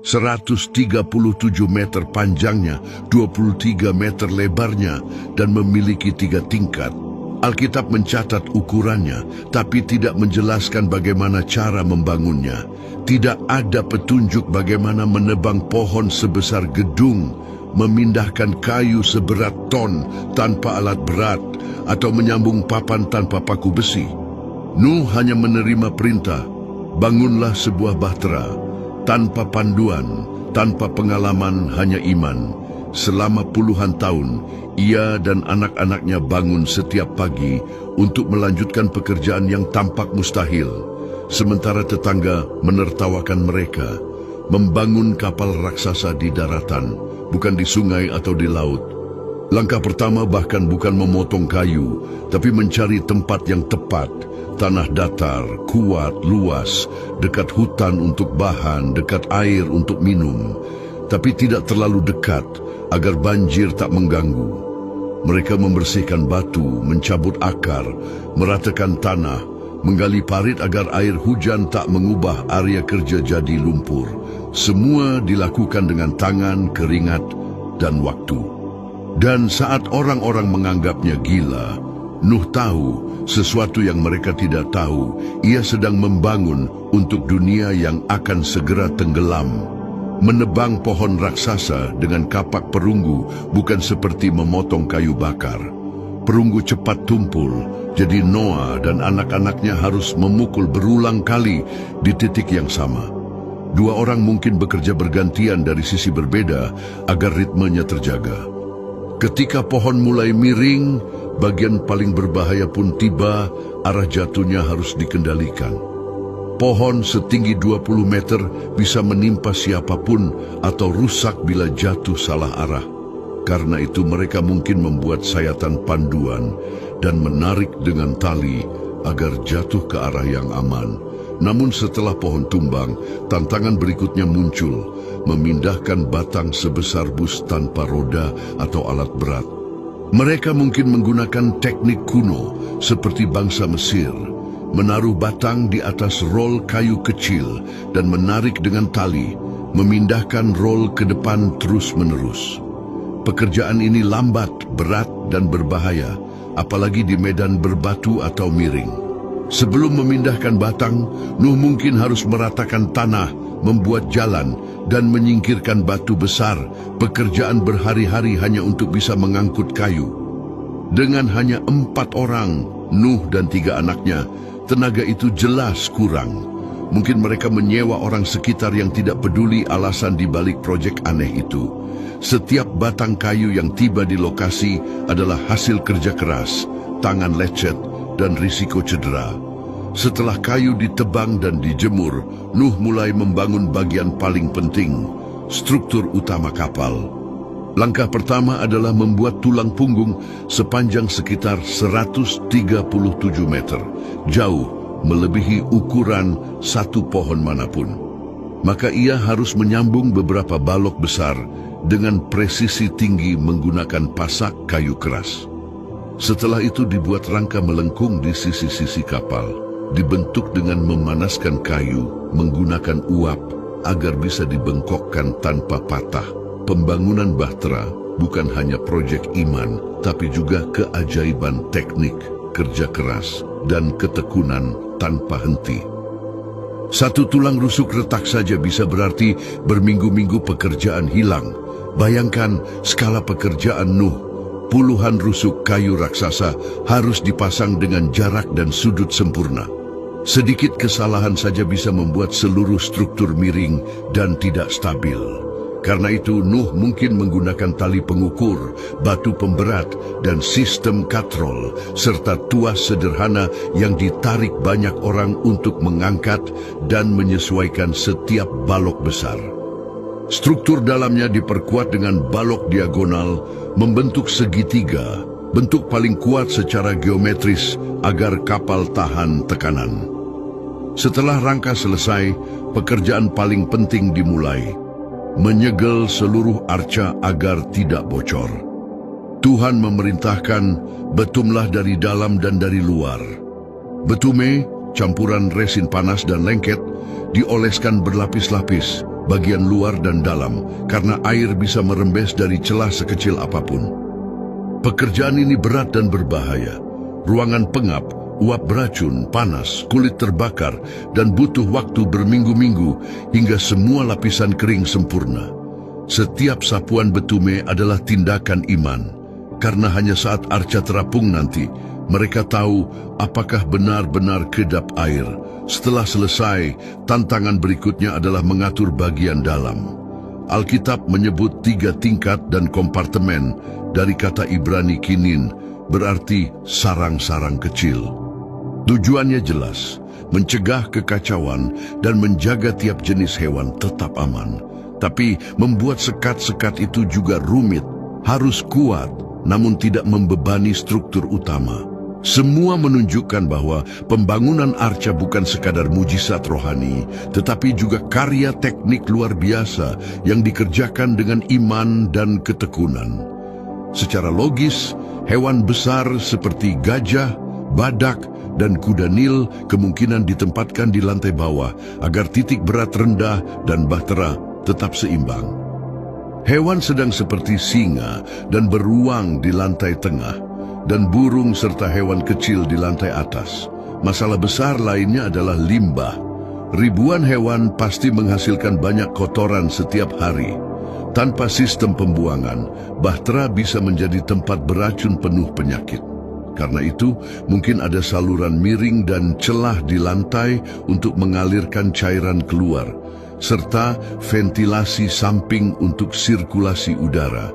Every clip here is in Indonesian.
137 meter panjangnya, 23 meter lebarnya, dan memiliki 3 tingkat. Alkitab mencatat ukurannya, tapi tidak menjelaskan bagaimana cara membangunnya. Tidak ada petunjuk bagaimana menebang pohon sebesar gedung, memindahkan kayu seberat ton tanpa alat berat, atau menyambung papan tanpa paku besi. Nuh hanya menerima perintah, bangunlah sebuah bahtera, tanpa panduan, tanpa pengalaman, hanya iman. Selama puluhan tahun, ia dan anak-anaknya bangun setiap pagi untuk melanjutkan pekerjaan yang tampak mustahil. Sementara tetangga menertawakan mereka, membangun kapal raksasa di daratan, bukan di sungai atau di laut. Langkah pertama bahkan bukan memotong kayu, tapi mencari tempat yang tepat, tanah datar, kuat, luas, dekat hutan untuk bahan, dekat air untuk minum, tapi tidak terlalu dekat agar banjir tak mengganggu. Mereka membersihkan batu, mencabut akar, meratakan tanah, menggali parit agar air hujan tak mengubah area kerja jadi lumpur. Semua dilakukan dengan tangan, keringat, dan waktu. Dan saat orang-orang menganggapnya gila, Nuh tahu sesuatu yang mereka tidak tahu. Ia sedang membangun untuk dunia yang akan segera tenggelam. Menebang pohon raksasa dengan kapak perunggu bukan seperti memotong kayu bakar. Perunggu cepat tumpul, jadi Noah dan anak-anaknya harus memukul berulang kali di titik yang sama. 2 orang mungkin bekerja bergantian dari sisi berbeda agar ritmenya terjaga. Ketika pohon mulai miring, bagian paling berbahaya pun tiba, arah jatuhnya harus dikendalikan. Pohon setinggi 20 meter bisa menimpa siapapun atau rusak bila jatuh salah arah. Karena itu mereka mungkin membuat sayatan panduan dan menarik dengan tali agar jatuh ke arah yang aman. Namun setelah pohon tumbang, tantangan berikutnya muncul, memindahkan batang sebesar bus tanpa roda atau alat berat. Mereka mungkin menggunakan teknik kuno seperti bangsa Mesir, menaruh batang di atas rol kayu kecil dan menarik dengan tali, memindahkan rol ke depan terus-menerus. Pekerjaan ini lambat, berat, dan berbahaya, apalagi di medan berbatu atau miring. Sebelum memindahkan batang, Nuh mungkin harus meratakan tanah, membuat jalan, dan menyingkirkan batu besar. Pekerjaan berhari-hari hanya untuk bisa mengangkut kayu. Dengan hanya 4 orang, Nuh dan 3 anaknya, tenaga itu jelas kurang. Mungkin mereka menyewa orang sekitar yang tidak peduli alasan di balik proyek aneh itu. Setiap batang kayu yang tiba di lokasi adalah hasil kerja keras, tangan lecet, dan risiko cedera. Setelah kayu ditebang dan dijemur, Nuh mulai membangun bagian paling penting, struktur utama kapal. Langkah pertama adalah membuat tulang punggung sepanjang sekitar 137 meter, jauh melebihi ukuran satu pohon manapun. Maka ia harus menyambung beberapa balok besar dengan presisi tinggi menggunakan pasak kayu keras. Setelah itu dibuat rangka melengkung di sisi-sisi kapal, dibentuk dengan memanaskan kayu menggunakan uap agar bisa dibengkokkan tanpa patah. Pembangunan bahtera bukan hanya proyek iman, tapi juga keajaiban teknik, kerja keras, dan ketekunan tanpa henti. Satu tulang rusuk retak saja bisa berarti berminggu-minggu pekerjaan hilang. Bayangkan skala pekerjaan Nuh. Puluhan rusuk kayu raksasa harus dipasang dengan jarak dan sudut sempurna. Sedikit kesalahan saja bisa membuat seluruh struktur miring dan tidak stabil. Karena itu Nuh mungkin menggunakan tali pengukur, batu pemberat, dan sistem katrol, serta tuas sederhana yang ditarik banyak orang untuk mengangkat dan menyesuaikan setiap balok besar. Struktur dalamnya diperkuat dengan balok diagonal, membentuk segitiga, bentuk paling kuat secara geometris agar kapal tahan tekanan. Setelah rangka selesai, pekerjaan paling penting dimulai, menyegel seluruh arca agar tidak bocor. Tuhan memerintahkan, betumlah dari dalam dan dari luar. Betume, campuran resin panas dan lengket, dioleskan berlapis-lapis, bagian luar dan dalam, karena air bisa merembes dari celah sekecil apapun. Pekerjaan ini berat dan berbahaya. Ruangan pengap, uap beracun, panas, kulit terbakar, dan butuh waktu berminggu-minggu hingga semua lapisan kering sempurna. Setiap sapuan betume adalah tindakan iman, karena hanya saat arca terapung nanti, mereka tahu apakah benar-benar kedap air. Setelah selesai, tantangan berikutnya adalah mengatur bagian dalam. Alkitab menyebut 3 tingkat dan kompartemen dari kata Ibrani kinin, berarti sarang-sarang kecil. Tujuannya jelas, mencegah kekacauan dan menjaga tiap jenis hewan tetap aman. Tapi membuat sekat-sekat itu juga rumit, harus kuat, namun tidak membebani struktur utama. Semua menunjukkan bahwa pembangunan arca bukan sekadar mujizat rohani, tetapi juga karya teknik luar biasa yang dikerjakan dengan iman dan ketekunan. Secara logis, hewan besar seperti gajah, badak, dan kuda Nil kemungkinan ditempatkan di lantai bawah agar titik berat rendah dan bahtera tetap seimbang. Hewan sedang seperti singa dan beruang di lantai tengah, dan burung serta hewan kecil di lantai atas. Masalah besar lainnya adalah limbah. Ribuan hewan pasti menghasilkan banyak kotoran setiap hari. Tanpa sistem pembuangan, bahtera bisa menjadi tempat beracun penuh penyakit. Karena itu, mungkin ada saluran miring dan celah di lantai untuk mengalirkan cairan keluar, serta ventilasi samping untuk sirkulasi udara.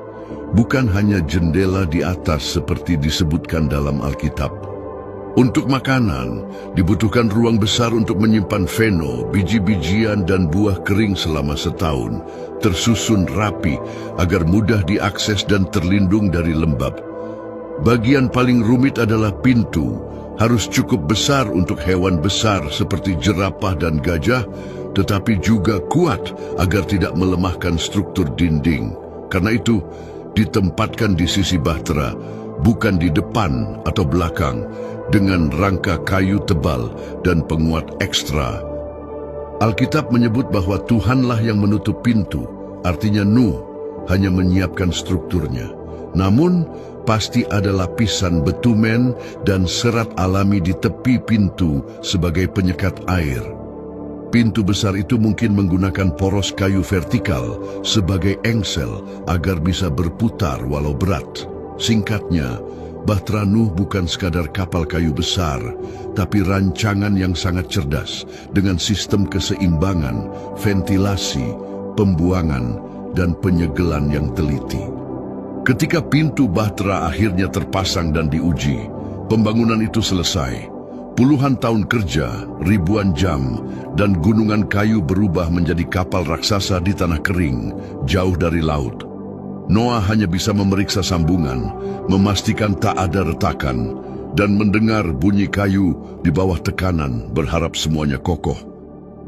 Bukan hanya jendela di atas seperti disebutkan dalam Alkitab. Untuk makanan, dibutuhkan ruang besar untuk menyimpan feno, biji-bijian dan buah kering selama setahun, tersusun rapi agar mudah diakses dan terlindung dari lembab. Bagian paling rumit adalah pintu, harus cukup besar untuk hewan besar seperti jerapah dan gajah, tetapi juga kuat agar tidak melemahkan struktur dinding. Karena itu, ditempatkan di sisi bahtera, bukan di depan atau belakang, dengan rangka kayu tebal dan penguat ekstra. Alkitab menyebut bahwa Tuhanlah yang menutup pintu, artinya Nuh hanya menyiapkan strukturnya. Namun, pasti ada lapisan betumen dan serat alami di tepi pintu sebagai penyekat air. Pintu besar itu mungkin menggunakan poros kayu vertikal sebagai engsel agar bisa berputar walau berat. Singkatnya, bahtera Nuh bukan sekadar kapal kayu besar, tapi rancangan yang sangat cerdas dengan sistem keseimbangan, ventilasi, pembuangan, dan penyegelan yang teliti. Ketika pintu bahtera akhirnya terpasang dan diuji, pembangunan itu selesai. Puluhan tahun kerja, ribuan jam, dan gunungan kayu berubah menjadi kapal raksasa di tanah kering, jauh dari laut. Noah hanya bisa memeriksa sambungan, memastikan tak ada retakan, dan mendengar bunyi kayu di bawah tekanan, berharap semuanya kokoh.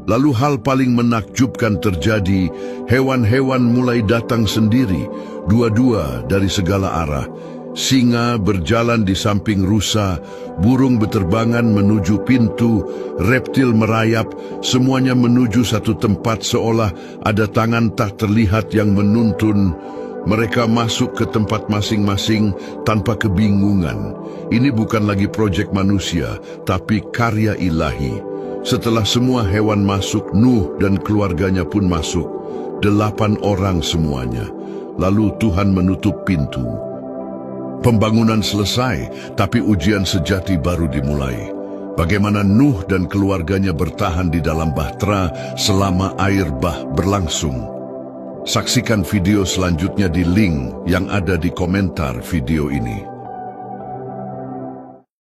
Lalu hal paling menakjubkan terjadi, hewan-hewan mulai datang sendiri, dua-dua dari segala arah. Singa berjalan di samping rusa, burung berterbangan menuju pintu, reptil merayap, semuanya menuju satu tempat seolah ada tangan tak terlihat yang menuntun. Mereka masuk ke tempat masing-masing tanpa kebingungan. Ini bukan lagi proyek manusia, tapi karya ilahi. Setelah semua hewan masuk, Nuh dan keluarganya pun masuk. 8 orang semuanya. Lalu Tuhan menutup pintu. Pembangunan selesai, tapi ujian sejati baru dimulai. Bagaimana Nuh dan keluarganya bertahan di dalam bahtera selama air bah berlangsung. Saksikan video selanjutnya di link yang ada di komentar video ini.